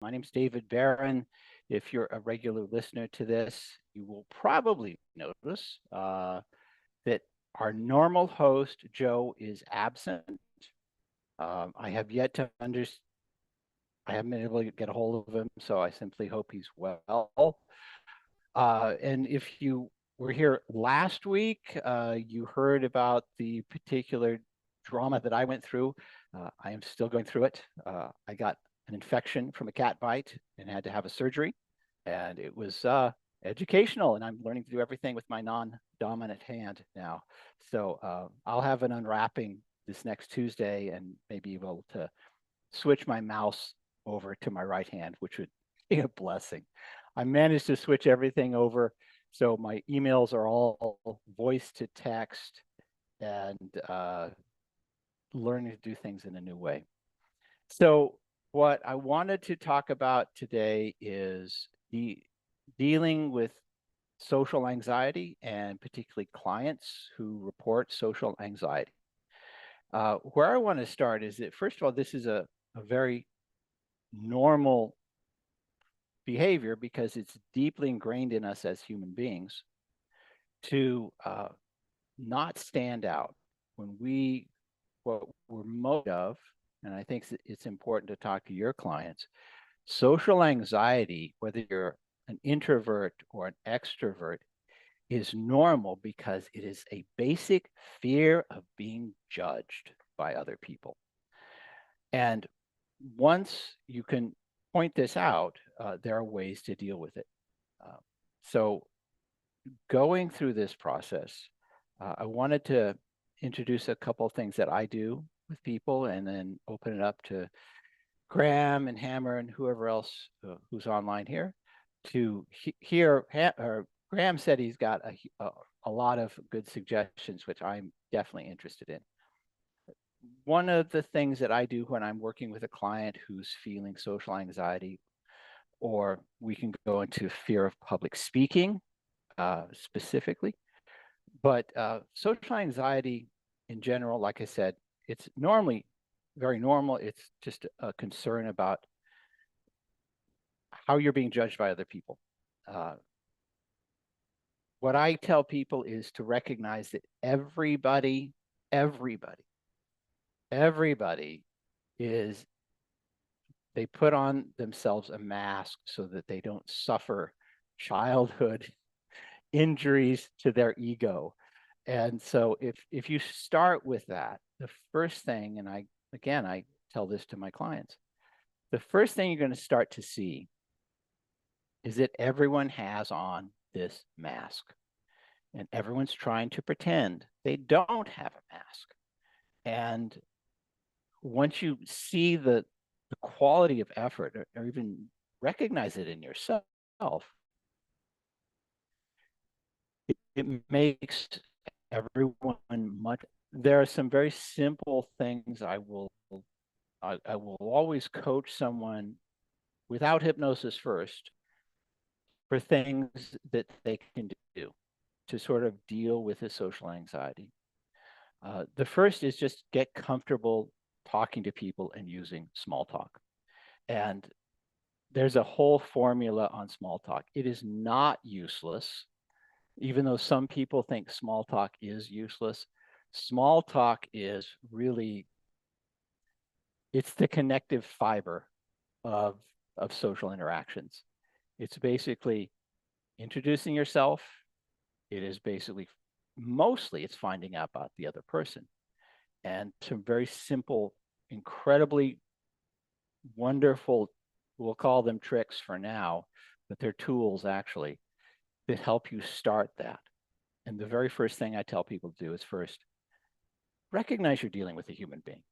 My name's David Barron. If you're a regular listener to this, you will probably notice that our normal host, Joe, is absent. I have yet to understand. I haven't been able to get a hold of him, so I simply hope he's well. And if you were here last week, you heard about the particular drama that I went through. I am still going through it. I got an infection from a cat bite and had to have a surgery. And it was educational, and I'm learning to do everything with my non-dominant hand now. So I'll have an unwrapping this next Tuesday and maybe able to switch my mouse over to my right hand, which would be a blessing. I managed to switch everything over. So my emails are all voice to text and learning to do things in a new way. So what I wanted to talk about today is dealing with social anxiety, and particularly clients who report social anxiety. Where I want to start is that, first of all, this is a very normal behavior because it's deeply ingrained in us as human beings to not stand out when what we're most of, and I think it's important to talk to your clients. Social anxiety, whether you're an introvert or an extrovert, is normal because it is a basic fear of being judged by other people. And once you can point this out, there are ways to deal with it. So going through this process, I wanted to introduce a couple of things that I do with people and then open it up to Graham and Hammer and whoever else who's online here to hear. Graham said he's got a lot of good suggestions, which I'm definitely interested in. One of the things that I do when I'm working with a client who's feeling social anxiety, or we can go into fear of public speaking specifically, but social anxiety in general, like I said, it's normally very normal. It's just a concern about how you're being judged by other people. What I tell people is to recognize that everybody is, they put on themselves a mask so that they don't suffer childhood injuries to their ego. And so if you start with that, the first thing, and I tell this to my clients, the first thing you're going to start to see is that everyone has on this mask, and everyone's trying to pretend they don't have a mask. And once you see the quality of effort, or even recognize it in yourself, it makes everyone much. There are some very simple things I will always coach someone without hypnosis first for things that they can do to sort of deal with the social anxiety. The first is just get comfortable talking to people and using small talk. And there's a whole formula on small talk. It is not useless, even though some people think small talk is useless. Small talk is really, it's the connective fiber of social interactions. It's basically introducing yourself. It is basically, mostly it's finding out about the other person. And some very simple, incredibly wonderful, we'll call them tricks for now, but they're tools actually that help you start that. And the very first thing I tell people to do is first, recognize you're dealing with a human being.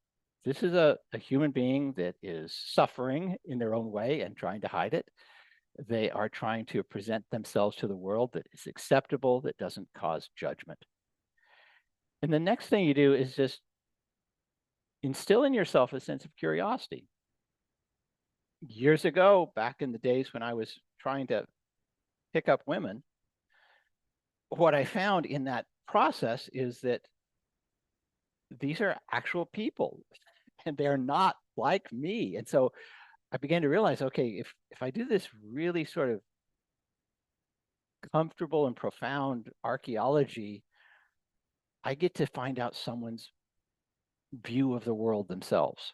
This is a human being that is suffering in their own way and trying to hide it. They are trying to present themselves to the world that is acceptable, that doesn't cause judgment. And the next thing you do is just instill in yourself a sense of curiosity. Years ago, back in the days when I was trying to pick up women, what I found in that process is that these are actual people and they're not like me. And so I began to realize, okay, if I do this really sort of comfortable and profound archaeology, I get to find out someone's view of the world themselves.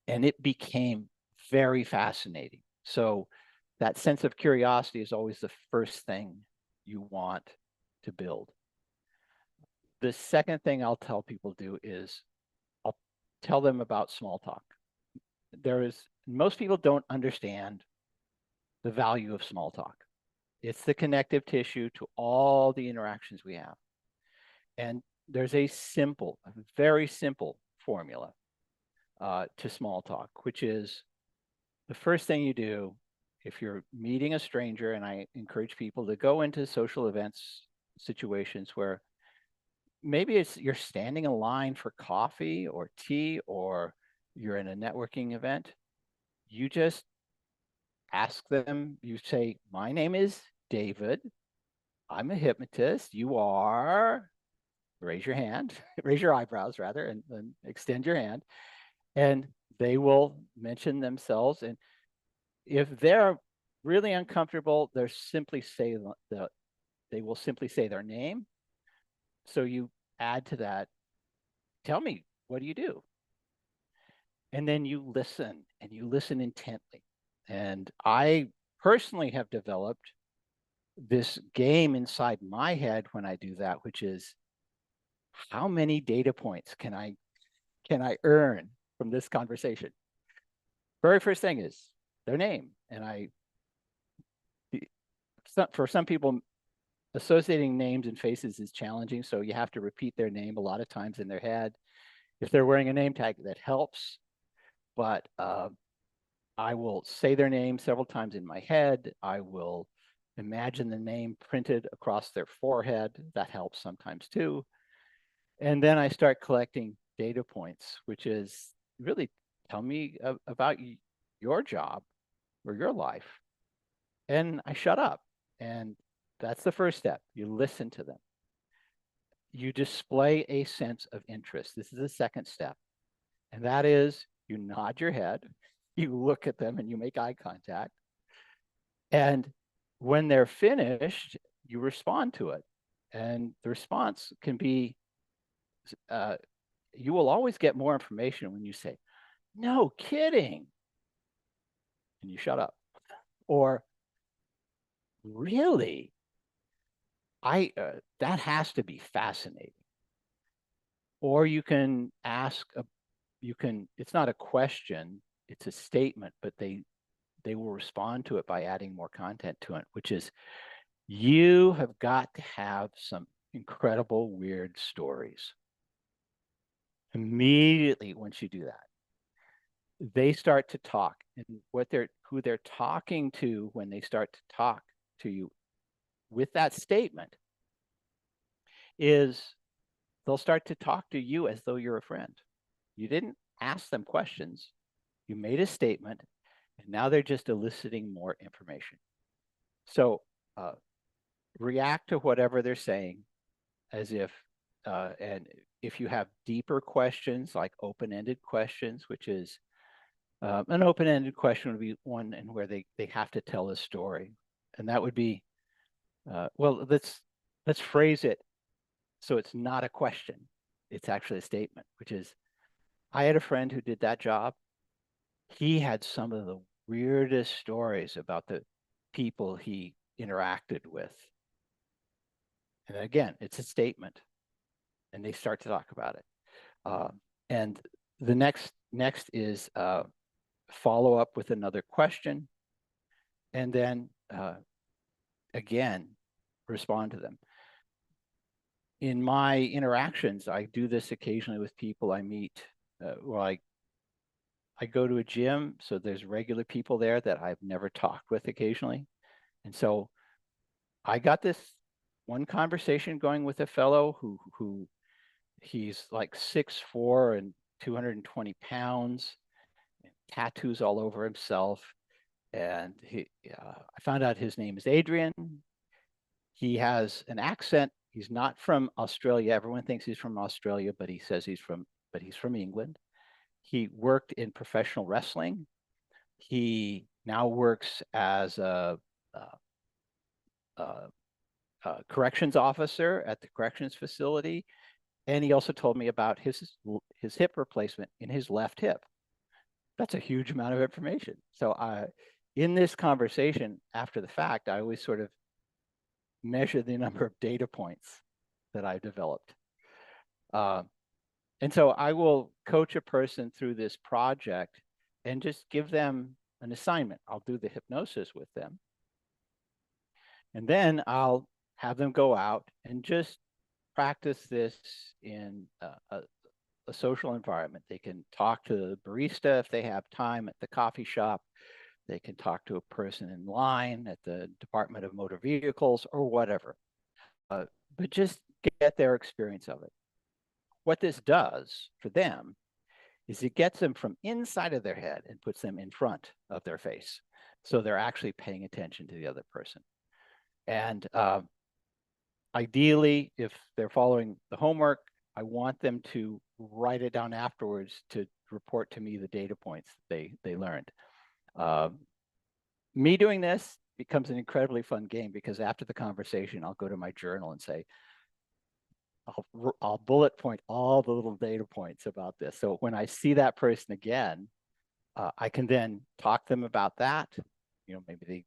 And it became very fascinating. So that sense of curiosity is always the first thing you want to build. The second thing I'll tell people do is I'll tell them about small talk. Most people don't understand the value of small talk. It's the connective tissue to all the interactions we have. And there's a very simple formula to small talk, which is the first thing you do if you're meeting a stranger, and I encourage people to go into social events situations where maybe you're standing in line for coffee or tea, or you're in a networking event. You just ask them, you say, my name is David. I'm a hypnotist. You are, raise your hand, raise your eyebrows rather, and then extend your hand. And they will mention themselves. And if they're really uncomfortable, they will simply say their name. So you add to that, tell me, what do you do? And then you listen, and you listen intently. And I personally have developed this game inside my head when I do that, which is how many data points can I earn from this conversation? Very first thing is their name. And for some people, associating names and faces is challenging, so you have to repeat their name a lot of times in their head. If they're wearing a name tag, that helps. But I will say their name several times in my head. I will imagine the name printed across their forehead. That helps sometimes too. And then I start collecting data points, which is really, tell me about your job or your life. And I shut up. And that's the first step. You listen to them. You display a sense of interest. This is the second step. And that is you nod your head, you look at them, and you make eye contact. And when they're finished, you respond to it. And the response can be, you will always get more information when you say, no kidding. And you shut up. Or, really? That has to be fascinating. Or you can ask, it's not a question, it's a statement, but they will respond to it by adding more content to it, which is, you have got to have some incredible, weird stories. Immediately, once you do that, they start to talk, and who they're talking to when they start to talk to you with that statement is they'll start to talk to you as though you're a friend. You didn't ask them questions. You made a statement, and now they're just eliciting more information. So react to whatever they're saying as if, and if you have deeper questions, like open-ended questions, which is, an open-ended question would be one in where they have to tell a story. And that would be, well, let's phrase it so it's not a question. It's actually a statement, which is, I had a friend who did that job. He had some of the weirdest stories about the people he interacted with. And again, it's a statement, and they start to talk about it. And the next is follow up with another question, and then again, respond to them. In my interactions, I do this occasionally with people I meet. I go to a gym, so there's regular people there that I've never talked with occasionally. And so I got this one conversation going with a fellow who he's like 6'4" and 220 pounds, and tattoos all over himself. And I found out his name is Adrian. He has an accent. He's not from Australia. Everyone thinks he's from Australia, but he says he's from England. He worked in professional wrestling. He now works as a corrections officer at the corrections facility. And he also told me about his hip replacement in his left hip. That's a huge amount of information. So in this conversation after the fact, I always sort of measure the number of data points that I've developed. And so I will coach a person through this project and just give them an assignment. I'll do the hypnosis with them. And then I'll have them go out and just practice this in a social environment. They can talk to the barista if they have time at the coffee shop. They can talk to a person in line at the Department of Motor Vehicles or whatever. But just get their experience of it. What this does for them is it gets them from inside of their head and puts them in front of their face. So they're actually paying attention to the other person. And ideally, if they're following the homework, I want them to write it down afterwards to report to me the data points they learned. Me doing this becomes an incredibly fun game because after the conversation, I'll go to my journal and say, I'll bullet point all the little data points about this. So when I see that person again, I can then talk to them about that. You know, maybe they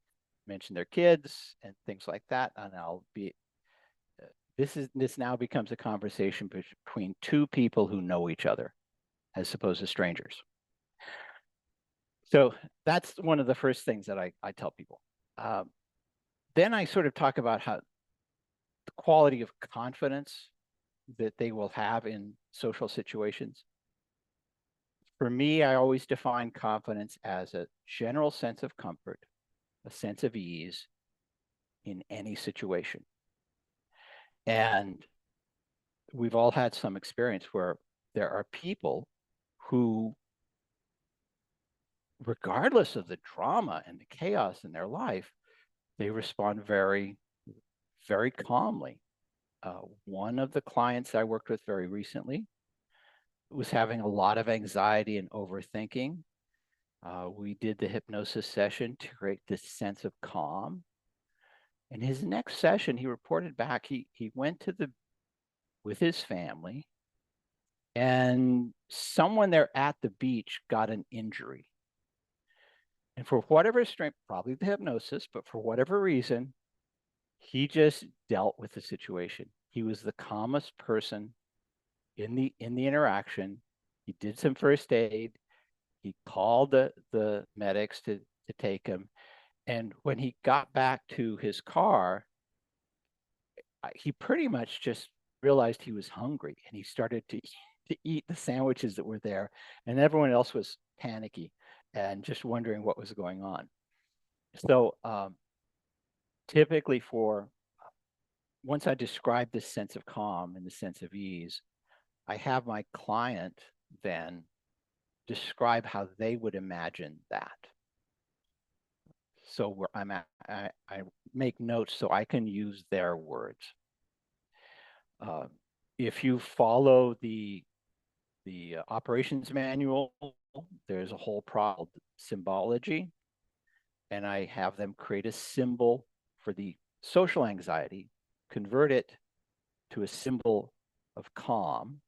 mention their kids and things like that, and I'll be. This now becomes a conversation between two people who know each other, as opposed to strangers. So that's one of the first things that I tell people. Then I sort of talk about how the quality of confidence that they will have in social situations. For me, I always define confidence as a general sense of comfort, a sense of ease in any situation. And we've all had some experience where there are people who, regardless of the drama and the chaos in their life, they respond very, very calmly. One of the clients I worked with very recently was having a lot of anxiety and overthinking. We did the hypnosis session to create this sense of calm. In his next session, he reported back, he went with his family, and someone there at the beach got an injury. And for whatever strength, probably the hypnosis, but for whatever reason, he just dealt with the situation. He was the calmest person in the interaction. He did some first aid. He called the medics to take him. And when he got back to his car, he pretty much just realized he was hungry, and he started to eat the sandwiches that were there, and everyone else was panicky and just wondering what was going on. So typically once I describe this sense of calm and the sense of ease, I have my client then describe how they would imagine that. So where I make notes so I can use their words. If you follow the operations manual, there's a whole problem, symbology, and I have them create a symbol for the social anxiety, convert it to a symbol of calm,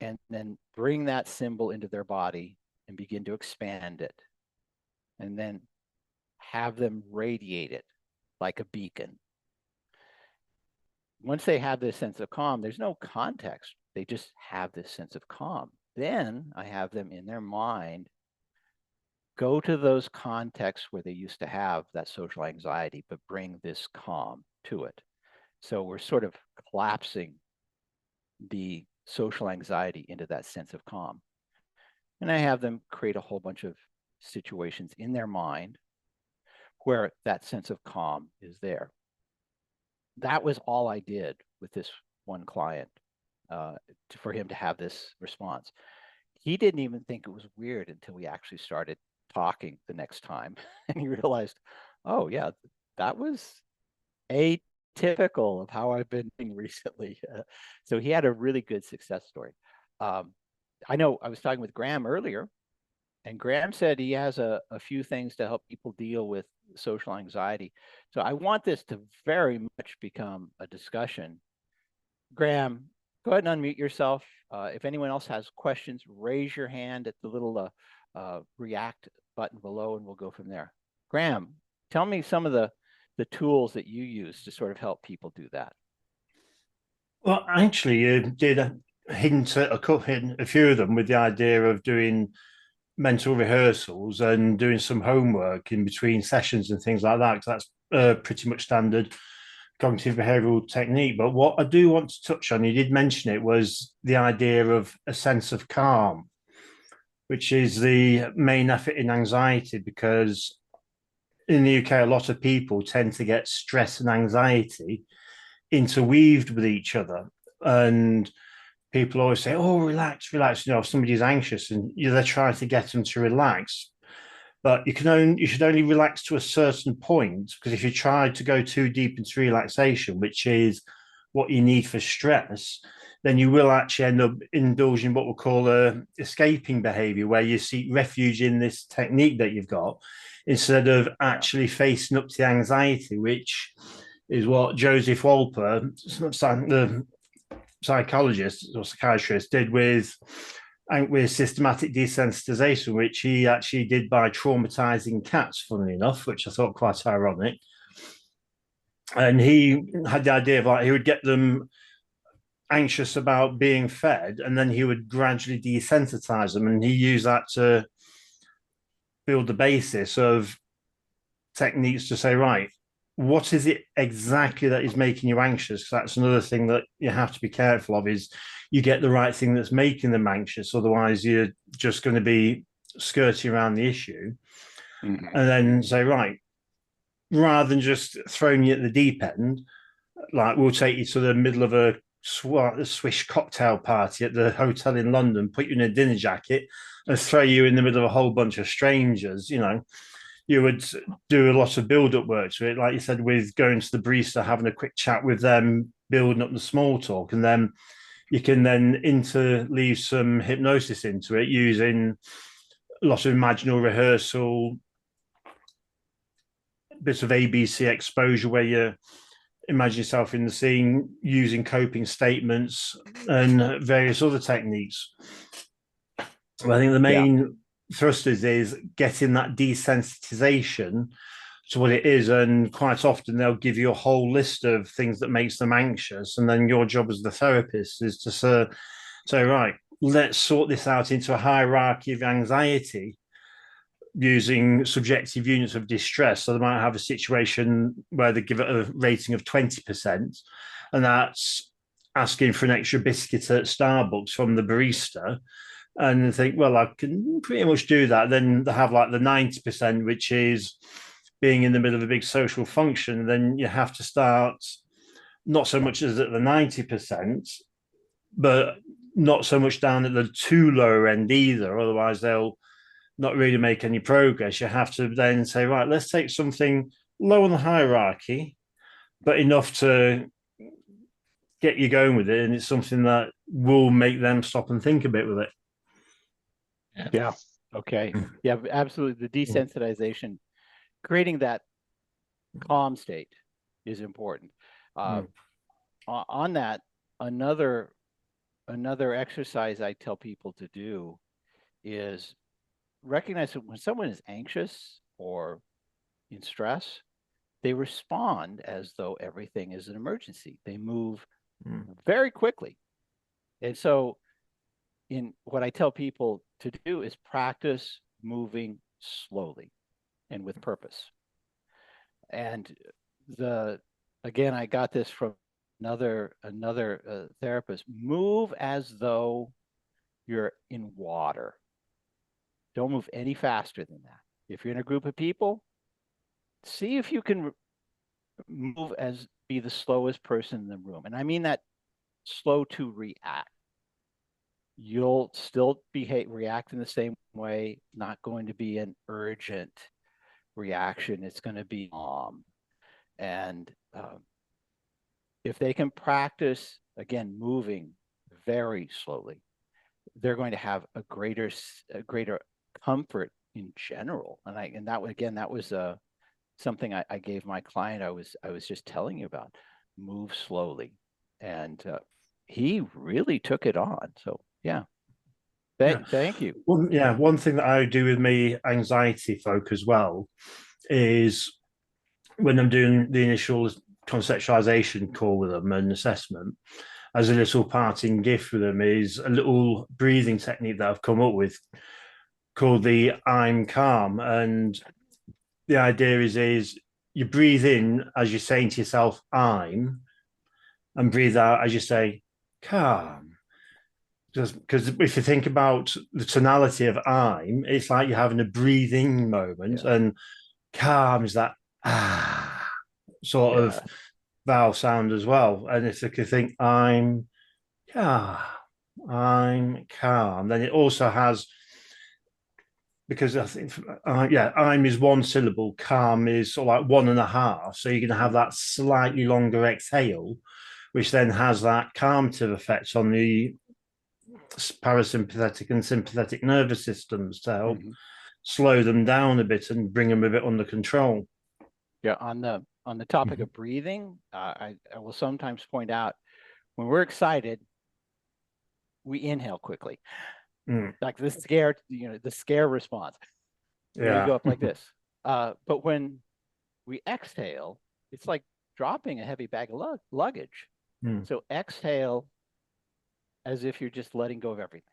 and then bring that symbol into their body and begin to expand it, and then have them radiate it like a beacon. Once they have this sense of calm, there's no context. They just have this sense of calm. Then I have them in their mind go to those contexts where they used to have that social anxiety, but bring this calm to it. So we're sort of collapsing the social anxiety into that sense of calm. And I have them create a whole bunch of situations in their mind where that sense of calm is there. That was all I did with this one client for him to have this response. He didn't even think it was weird until we actually started talking the next time. And he realized, oh yeah, that was atypical of how I've been doing recently. So he had a really good success story. I know I was talking with Graham earlier, And Graham said he has a few things to help people deal with social anxiety. So I want this to very much become a discussion. Graham, go ahead and unmute yourself. If anyone else has questions, raise your hand at the little react button below, and we'll go from there. Graham, tell me some of the tools that you use to sort of help people do that. Well, actually, you did hint at a few of them with the idea of doing mental rehearsals and doing some homework in between sessions and things like that, because that's pretty much standard cognitive behavioral technique. But what I do want to touch on, you did mention it, was the idea of a sense of calm, which is the main effort in anxiety, because in the UK, a lot of people tend to get stress and anxiety interweaved with each other. And people always say, "Oh, relax, relax." You know, if somebody's anxious and they're trying to get them to relax, but you should only relax to a certain point, because if you try to go too deep into relaxation, which is what you need for stress, then you will actually end up indulging what we'll call a escaping behavior, where you seek refuge in this technique that you've got instead of actually facing up to the anxiety, which is what Joseph Wolper, the psychologist or psychiatrist, did with systematic desensitization, which he actually did by traumatizing cats, funnily enough, which I thought quite ironic. And he had the idea of, like, he would get them anxious about being fed, and then he would gradually desensitize them. And he used that to build the basis of techniques to say, right, what is it exactly that is making you anxious? Because that's another thing that you have to be careful of, is you get the right thing that's making them anxious. Otherwise, you're just going to be skirting around the issue. Mm-hmm. And then say, right, rather than just throwing you at the deep end, like, we'll take you to the middle of a swish cocktail party at the hotel in London, put you in a dinner jacket and throw you in the middle of a whole bunch of strangers, you know. You would do a lot of build-up work to it, like you said, with going to the barista, having a quick chat with them, building up the small talk, and then you can then interleave some hypnosis into it using a lot of imaginal rehearsal, bits of ABC exposure, where you imagine yourself in the scene, using coping statements and various other techniques. Well, I think the main thrusters is getting that desensitization to what it is, and quite often they'll give you a whole list of things that makes them anxious, and then your job as the therapist is to say, right, let's sort this out into a hierarchy of anxiety using subjective units of distress. So they might have a situation where they give it a rating of 20%, and that's asking for an extra biscuit at Starbucks from the barista, and think, well, I can pretty much do that. Then they have like the 90%, which is being in the middle of a big social function. Then you have to start not so much as at the 90%, but not so much down at the too lower end either. Otherwise, they'll not really make any progress. You have to then say, right, let's take something low on the hierarchy, but enough to get you going with it. And it's something that will make them stop and think a bit with it. Yeah. Okay. Yeah, absolutely. The desensitization, creating that calm state is important. On that, another exercise I tell people to do is recognize that when someone is anxious or in stress, they respond as though everything is an emergency. They move very quickly. And so in what I tell people to do is practice moving slowly and with purpose. And again, I got this from another therapist. Move as though you're in water. Don't move any faster than that. If you're in a group of people, see if you can move as be the slowest person in the room. And I mean that slow to react. You'll still react in the same way, not going to be an urgent reaction. It's going to be and if they can practice, again, moving very slowly, they're going to have a greater comfort in general. And that again, that was something I gave my client. I was just telling you about. Move slowly, and he really took it on. So yeah, Yeah. thank you. One thing that I do with my anxiety folk as well is when I'm doing the initial conceptualization call with them and assessment, as a little parting gift with them is a little breathing technique that I've come up with called the I'm calm. And the idea is you breathe in as you're saying to yourself, I'm, and breathe out as you say, calm. Just because if you think about the tonality of I'm, it's like you're having a breathing moment, Yeah, and calm is that ah sort of yeah. vowel sound as well. And if you could think calm, I'm calm, then it also has, because I think I'm is one syllable, calm is sort of like one and a half. So you're going to have Mm-hmm. that slightly longer exhale, which then has that calmative effect on the parasympathetic and sympathetic nervous systems to help Mm-hmm. slow them down a bit and bring them a bit under control. Yeah, on the topic Mhm. of breathing, I will sometimes point out when we're excited, we inhale quickly, Mm. like the scare, the scare response. We Yeah. go up like this. But when we exhale, it's like dropping a heavy bag of luggage. Mm. So exhale as if you're just letting go of everything.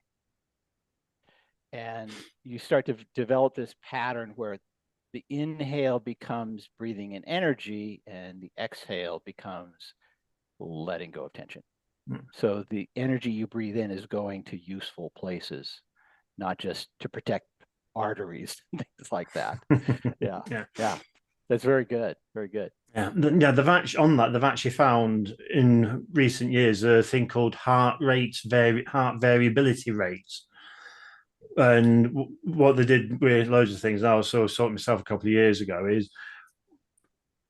And you start to develop this pattern where the inhale becomes breathing in energy and the exhale becomes letting go of tension. Mm. So the energy you breathe in is going to useful places, not just to protect arteries, things like that. Yeah. Yeah. Yeah. That's very good. Very good. Yeah, they've actually found in recent years a thing called heart variability rates. And what they did with loads of things, I also saw it myself a couple of years ago, is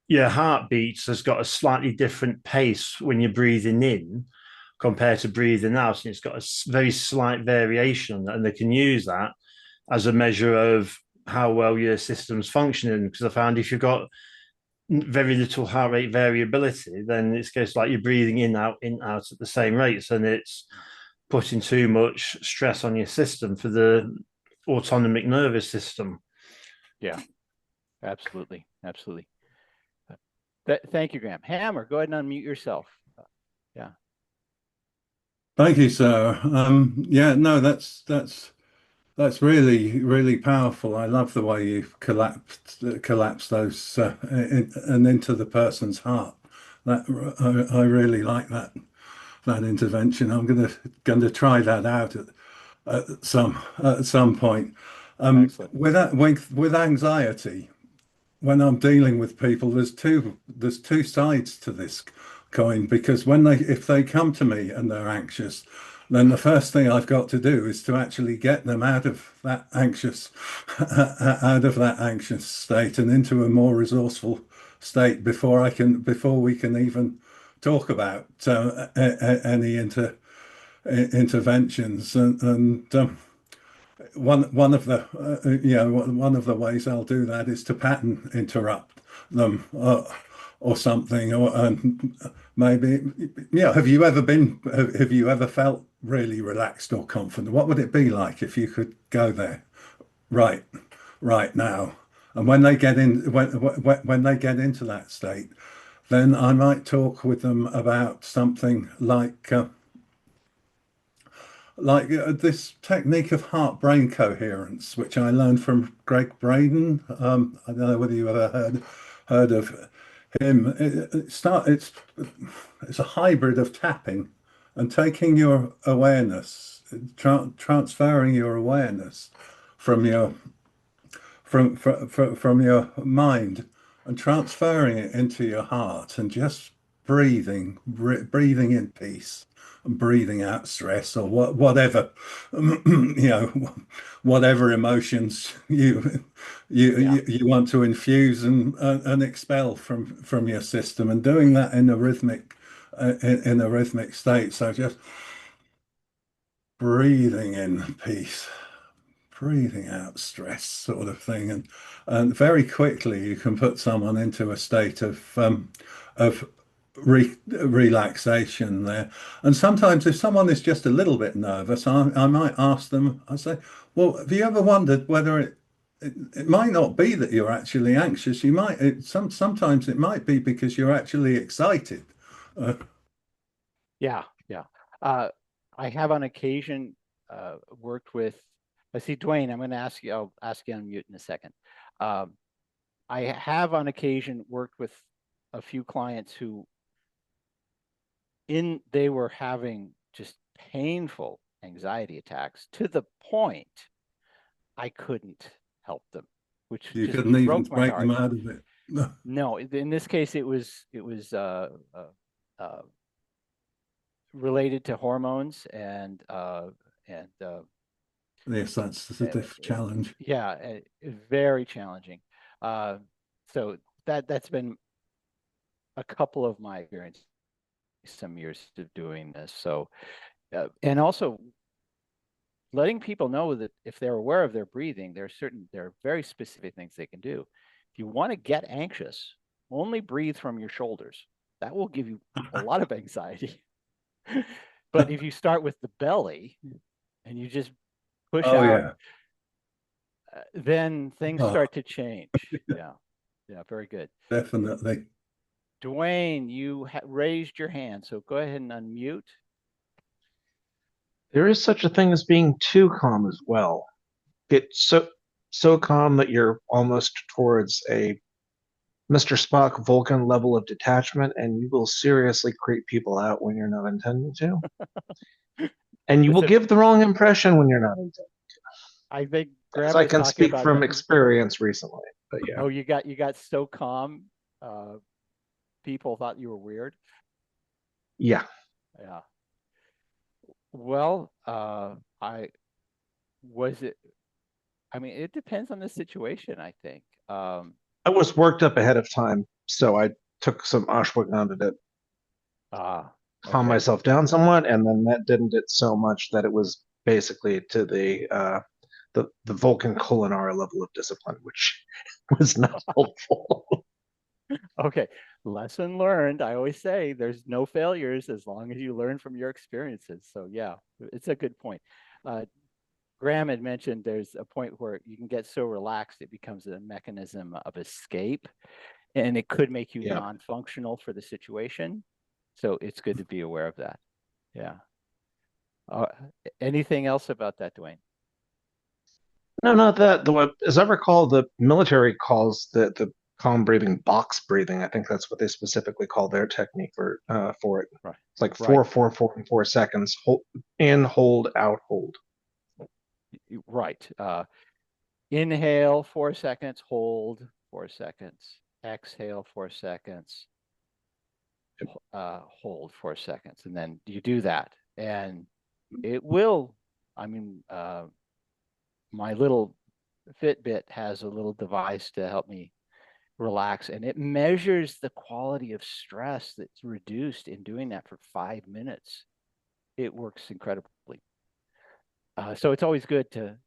your heartbeats has got a slightly different pace when you're breathing in compared to breathing out, and it's got a very slight variation, and they can use that as a measure of how well your system's functioning. Because I found if you've got very little heart rate variability, then it's just like you're breathing in, out at the same rates, and it's putting too much stress on your system for the autonomic nervous system. Yeah, absolutely. Absolutely. Thank you, Graham. Hammer, go ahead and unmute yourself. Yeah. Thank you, sir. Yeah, no, that's really powerful. I love the way you've collapsed those and into the person's heart. That I really like that intervention. I'm gonna try that out at some point. Excellent. With anxiety, when I'm dealing with people, there's two sides to this coin, because if they come to me and they're anxious, then the first thing I've got to do is to actually get them out of that anxious state and into a more resourceful state before we can even talk about any interventions. And one of the one of the ways I'll do that is to pattern interrupt them or something, or maybe have you ever felt really relaxed or confident? What would it be like if you could go there right right now? And when they get when they get into that state, then I might talk with them about something like this technique of heart-brain coherence, which I learned from Greg Braden. I don't know whether you ever heard of him. It's a hybrid of tapping and taking your awareness, transferring your awareness from from your mind and transferring it into your heart, and just breathing in peace and breathing out stress, or whatever whatever emotions Yeah. you want to infuse and expel from your system, and doing that in a rhythmic state. So just breathing in peace, breathing out stress sort of thing. And very quickly you can put someone into a state of relaxation there. And sometimes if someone is just a little bit nervous, I might ask them, I say, well, have you ever wondered whether it might not be that you're actually anxious. You might, sometimes it might be because you're actually excited. Yeah, yeah. I have on occasion worked with, I see Dwayne, I'm going to ask you, I'll ask you on mute in a second. I have on occasion worked with a few clients who they were having just painful anxiety attacks to the point I couldn't help them, which You just couldn't even broke my break them heart. out of it. No, in this case, it was related to hormones and Yes, that's a challenge. yeah, very challenging. So that's been a couple of my experiences, some years of doing this. So and also letting people know that if they're aware of their breathing, there are very specific things they can do. If you want to get anxious, only breathe from your shoulders. That will give you a lot of anxiety. But if you start with the belly and you just push Oh out, yeah. then things Oh, start to change. Yeah. Yeah, very good. definitely. Dwayne, you raised your hand, so go ahead and unmute. There is such a thing as being too calm as well. Get so calm that you're almost towards a Mr. Spock Vulcan level of detachment, and you will seriously creep people out when you're not intending to. And you will give the wrong impression when you're not intending. I think As Graham I was can talking speak about from that. experience recently, but yeah. Oh, you got so calm. People thought you were weird. Yeah. Yeah. Well, I mean, it depends on the situation, I think. I was worked up ahead of time, so I took some ashwagandha to calm myself down somewhat, and then that didn't it so much that it was basically to the Vulcan culinary level of discipline, which was not helpful. Okay, lesson learned. I always say there's no failures as long as you learn from your experiences. So yeah, it's a good point. Graham had mentioned there's a point where you can get so relaxed it becomes a mechanism of escape, and it could make you non-functional for the situation. So it's good to be aware of that. Yeah. Anything else about that, Dwayne? No, not that. As I recall, the military calls the calm breathing box breathing. I think that's what they specifically call their technique for it. Right. It's like 4, 4, 4, and 4 seconds. Hold in, hold, out, hold. Right. Inhale 4 seconds, hold 4 seconds, exhale 4 seconds, hold 4 seconds, and then you do that, and it will. I mean, my little Fitbit has a little device to help me relax, and it measures the quality of stress that's reduced in doing that for 5 minutes. It works incredibly. So it's always good to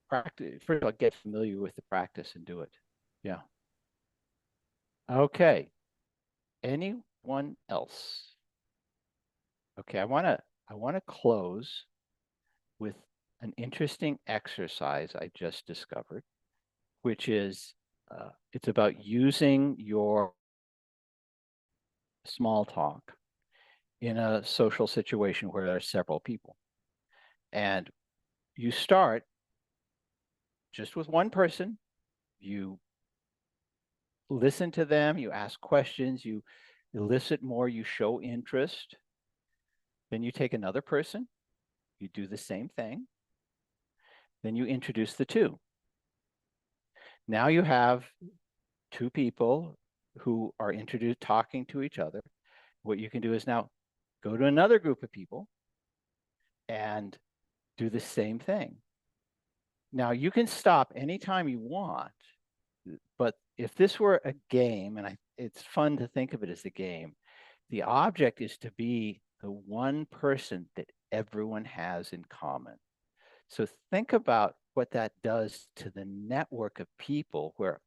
practice. First of all, get familiar with the practice and do it. Yeah. Okay. Anyone else? Okay, I want to close with an interesting exercise I just discovered, which is it's about using your small talk in a social situation where there are several people. And you start just with one person, you listen to them, you ask questions, you elicit more, you show interest. Then you take another person, you do the same thing. Then you introduce the two. Now you have two people who are introduced talking to each other. What you can do is now go to another group of people and do the same thing. Now you can stop anytime you want, but if this were a game, and it's fun to think of it as a game, the object is to be the one person that everyone has in common. So think about what that does to the network of people where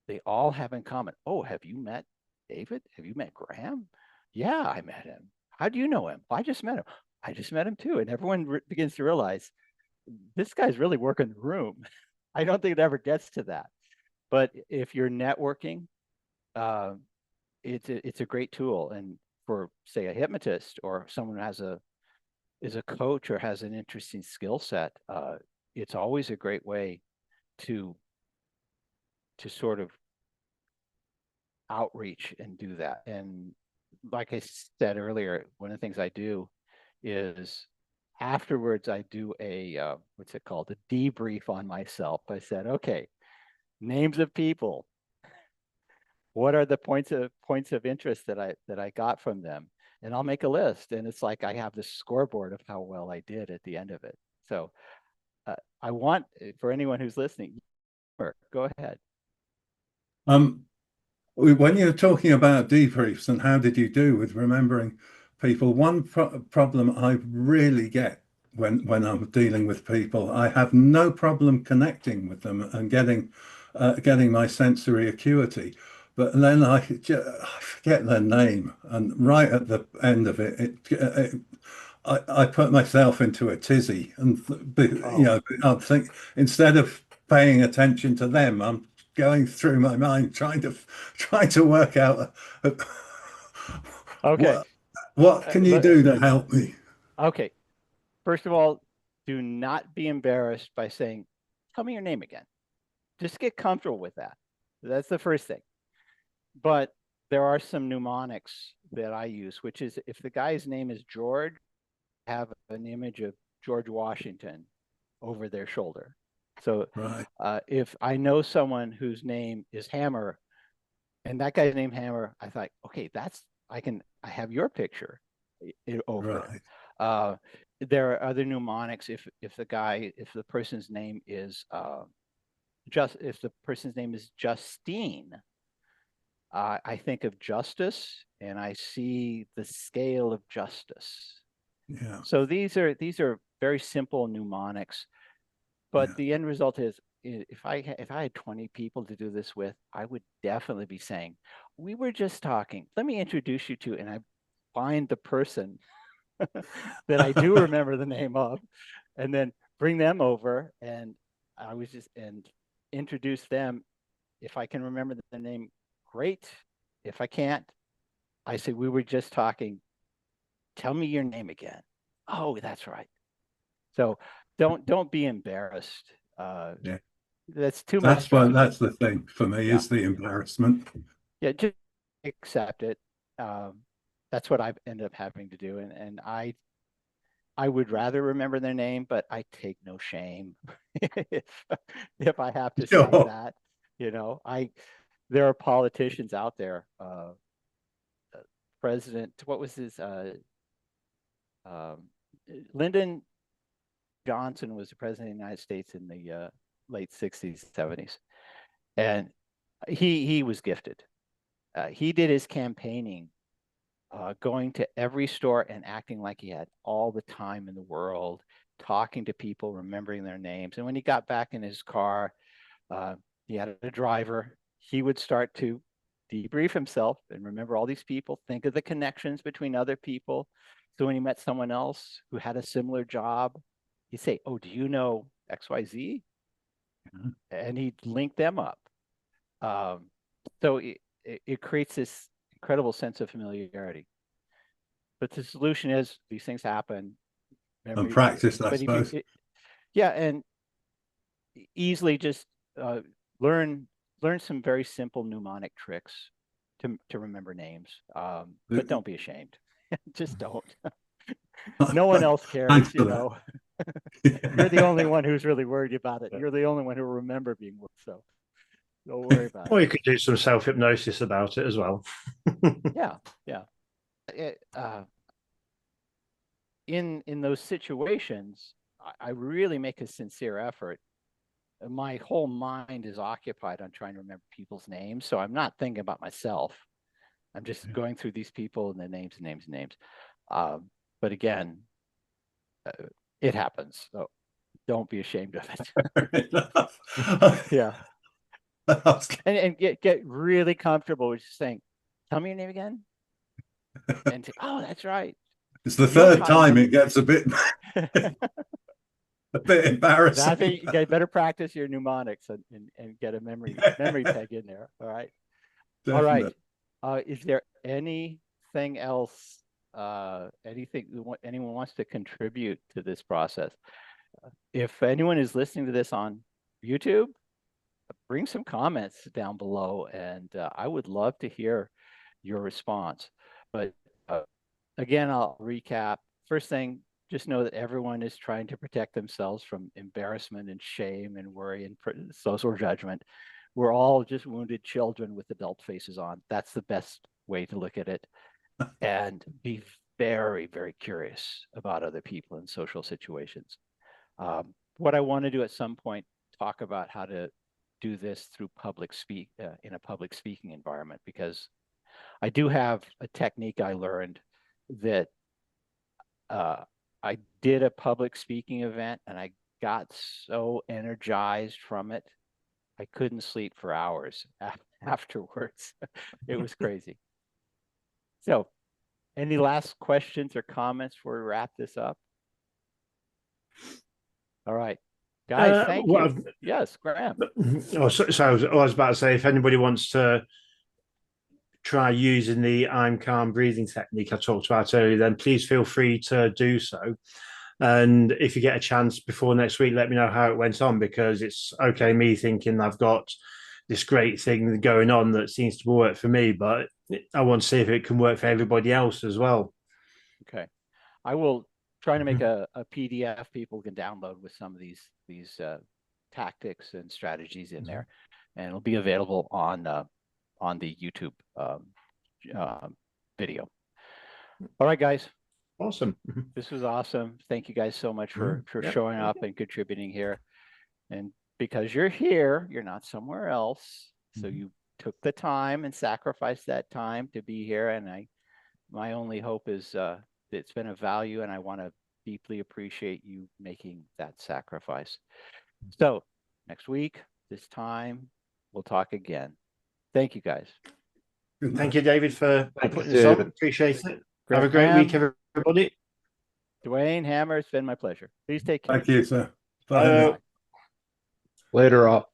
they all have in common. Oh, have you met David? Have you met Graham? Yeah, I met him. How do you know him? Well, I just met him. I just met him too. And everyone begins to realize this guy's really working the room. I don't think it ever gets to that. But if you're networking, it's a great tool. And for, say, a hypnotist or someone who is a coach or has an interesting skill set, it's always a great way to sort of outreach and do that. And like I said earlier, one of the things I do is afterwards I do a what's it called, a debrief on myself. I said, okay, names of people, what are the points of interest that I got from them, and I'll make a list. And it's like I have this scoreboard of how well I did at the end of it. So I want, for anyone who's listening, go ahead. When you're talking about debriefs and how did you do with remembering people, one problem I really get when I'm dealing with people, I have no problem connecting with them and getting my sensory acuity, but then I forget their name, and right at the end of I put myself into a tizzy, and you know, I think instead of paying attention to them, I'm going through my mind trying to work out Okay. what can you do to help me? Okay. First of all, do not be embarrassed by saying, tell me your name again. Just get comfortable with that. That's the first thing. But there are some mnemonics that I use, which is if the guy's name is George, have an image of George Washington over their shoulder. So Right. If I know someone whose name is Hammer and that guy's name Hammer, I thought, okay, I have your picture over Right. it. There are other mnemonics. If the person's name is Justine, I think of justice and I see the scale of justice. Yeah. So these are very simple mnemonics, but Yeah. the end result is if I had 20 people to do this with, I would definitely be saying, we were just talking. Let me introduce you to, and I find the person that I do remember the name of, and then bring them over, and and introduce them. If I can remember the name, great. If I can't, I say, we were just talking. Tell me your name again. Oh, that's right. So don't be embarrassed. Yeah. That's too much That's what stress. that's the thing for me, Yeah. is the embarrassment. Yeah, just accept it. That's what I've ended up having to do, and I would rather remember their name, but I take no shame if I have to say Sure. that. There are politicians out there. President, what was his? Lyndon Johnson was the president of the United States in the late 60s, 70s, and he was gifted. He did his campaigning going to every store and acting like he had all the time in the world, talking to people, remembering their names. And when he got back in his car, he had a driver. He would start to debrief himself and remember all these people, think of the connections between other people. So when he met someone else who had a similar job, he'd say, oh, do you know XYZ? Mm-hmm. And he'd link them up. So it creates this incredible sense of familiarity. But the solution is these things happen. And practice, I but suppose. And easily just learn some very simple mnemonic tricks to remember names. But don't be ashamed. Just don't. No one else cares, you know. You're the only one who's really worried about it. You're the only one who will remember being worried. So don't worry about Or it. you could do some self-hypnosis about it as well. Yeah. In those situations, I really make a sincere effort. My whole mind is occupied on trying to remember people's names. So I'm not thinking about myself. I'm just going through these people and the names. But again, it happens. So don't be ashamed of it. Fair enough. Yeah. That's- And get really comfortable with just saying, tell me your name again. And say, oh, that's right. It's the You're third Tyler. time it gets a bit embarrassing. I think you better practice your mnemonics and get a memory peg in there. All right. Definitely. All right. Is there anything else? Anything anyone wants to contribute to this process? If anyone is listening to this on YouTube, bring some comments down below, and I would love to hear your response. But again, I'll recap. First thing, just know that everyone is trying to protect themselves from embarrassment and shame and worry and social judgment. We're all just wounded children with adult faces on. That's the best way to look at it. And be very, very curious about other people in social situations. What I want to do at some point, talk about how to do this through in a public speaking environment, because I do have a technique I learned that I did a public speaking event and I got so energized from it. I couldn't sleep for hours afterwards. It was crazy. So, any last questions or comments before we wrap this up? All right, guys, thank you. Yes, Graham. Oh, so I was about to say, if anybody wants to try using the I'm calm breathing technique I talked about earlier, then please feel free to do so. And if you get a chance before next week, let me know how it went on, because it's okay me thinking I've got this great thing going on that seems to work for me, but I want to see if it can work for everybody else as well. Okay. I will try to make a PDF people can download with some of these tactics and strategies in there, and it'll be available on the YouTube video. All right, guys. Awesome. This was awesome. Thank you guys so much for showing up and contributing here. And because you're here, you're not somewhere else. So you took the time and sacrificed that time to be here. And my only hope is it's been of value, and I want to deeply appreciate you making that sacrifice. So next week, this time, we'll talk again. Thank you, guys. Thank you, David, for putting this on. Appreciate it. Have a great week, everybody. Dwayne, Hammer, it's been my pleasure. Please take care. Thank you, sir. Bye. Later, all.